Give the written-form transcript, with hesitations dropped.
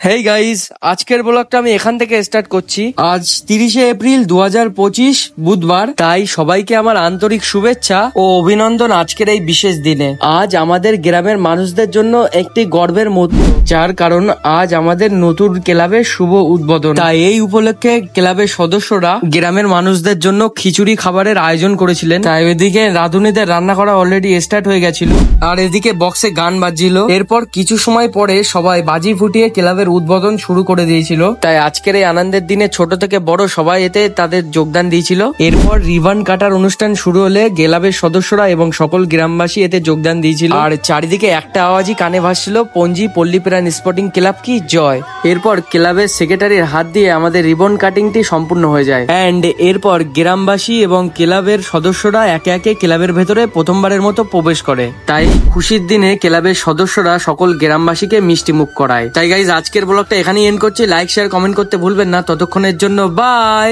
Hey guys, আজকের ব্লগটা আমি এখান থেকে স্টার্ট করছি। আজ 30শে এপ্রিল 2025 বুধবার। তাই সবাইকে আমার আন্তরিক শুভেচ্ছা ও অভিনন্দন আজকের এই বিশেষ দিনে। আজ আমাদের গ্রামের মানুষদের জন্য একটি গর্বের মুহূর্ত, যার কারণ আজ আমাদের নতুন ক্লাবের শুভ উদ্বোধন। তাই এই উপলক্ষে ক্লাবের সদস্যরা গ্রামের মানুষদের জন্য খিচুড়ি খাবারের আয়োজন করেছিলেন। তাই এদিকে রাঁধুনিদের রান্না করা অলরেডি স্টার্ট হয়ে গেছিল, আর এদিকে বক্সে গান বাজছিল। এরপর কিছু সময় পরে সবাই বাজি ফুটিয়ে ক্লাবের উদ্বোধন শুরু করে দিয়েছিল। তাই আজকের এই আনন্দের দিনে ছোট থেকে বড় সবাই এতে তাদের যোগদান দিয়েছিল। এরপর রিবন কাটার অনুষ্ঠান শুরু হলে ক্লাবের সদস্যরা এবং সকল গ্রামবাসী এতে যোগদান দিয়েছিল। আর চারিদিকে একটা আওয়াজই কানে ভাসছিল, পঞ্জি পল্লীপ্রাণ স্পোর্টিং ক্লাব কি জয়। এরপর ক্লাবের সেক্রেটারির হাত দিয়ে আমাদের রিবন কাটিংটি সম্পূর্ণ হয়ে যায়। এন্ড এরপর গ্রামবাসী এবং ক্লাবের সদস্যরা একে একে ক্লাবের ভেতরে প্রথমবারের মতো প্রবেশ করে। তাই খুশির দিনে ক্লাবের সদস্যরা সকল গ্রামবাসীকে মিষ্টি মুখ করায়। তাই গাইজ, আজকের ব্লগটা এখানেই এন্ড করছি। লাইক শেয়ার কমেন্ট করতে ভুলবেন না। ততক্ষণের জন্য বাই।